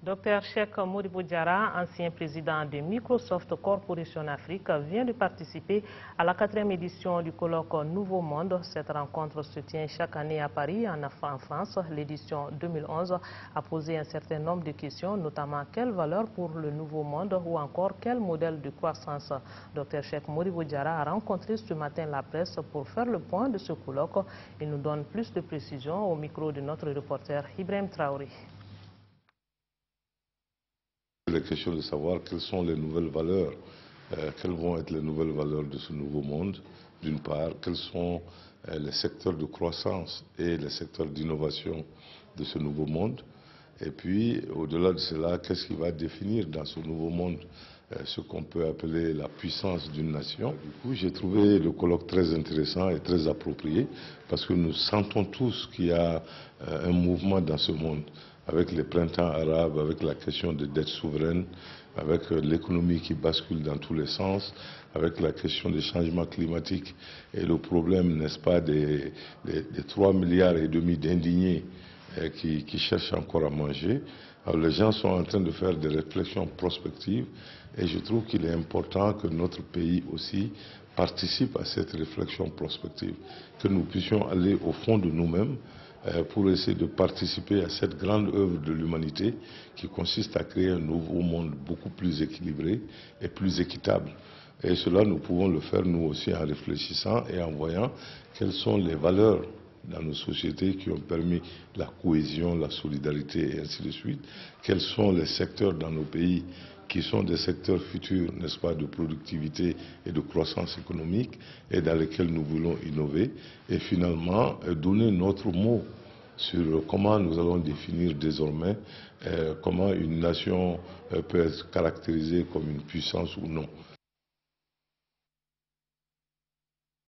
Dr Cheikh Modibo Diarra, ancien président de Microsoft Corporation Afrique, vient de participer à la 4e édition du colloque Nouveau Monde. Cette rencontre se tient chaque année à Paris, en France. L'édition 2011 a posé un certain nombre de questions, notamment quelle valeur pour le Nouveau Monde ou encore quel modèle de croissance. Dr Cheikh Modibo Diarra a rencontré ce matin la presse pour faire le point de ce colloque. Il nous donne plus de précisions au micro de notre reporter Ibrahim Traoré. La question de savoir quelles sont les nouvelles valeurs, quelles vont être les nouvelles valeurs de ce nouveau monde, d'une part, quels sont les secteurs de croissance et les secteurs d'innovation de ce nouveau monde, et puis au-delà de cela, qu'est-ce qui va définir dans ce nouveau monde ce qu'on peut appeler la puissance d'une nation. Du coup, j'ai trouvé le colloque très intéressant et très approprié parce que nous sentons tous qu'il y a un mouvement dans ce monde, avec les printemps arabes, avec la question des dettes souveraines, avec l'économie qui bascule dans tous les sens, avec la question des changements climatiques et le problème, n'est-ce pas, des 3,5 milliards d'indignés qui cherchent encore à manger. Alors, les gens sont en train de faire des réflexions prospectives et je trouve qu'il est important que notre pays aussi participe à cette réflexion prospective, que nous puissions aller au fond de nous-mêmes pour essayer de participer à cette grande œuvre de l'humanité qui consiste à créer un nouveau monde beaucoup plus équilibré et plus équitable. Et cela, nous pouvons le faire nous aussi en réfléchissant et en voyant quelles sont les valeurs dans nos sociétés qui ont permis la cohésion, la solidarité et ainsi de suite. Quels sont les secteurs dans nos pays qui sont des secteurs futurs, n'est-ce pas, de productivité et de croissance économique et dans lesquels nous voulons innover et finalement donner notre mot sur comment nous allons définir désormais comment une nation peut être caractérisée comme une puissance ou non.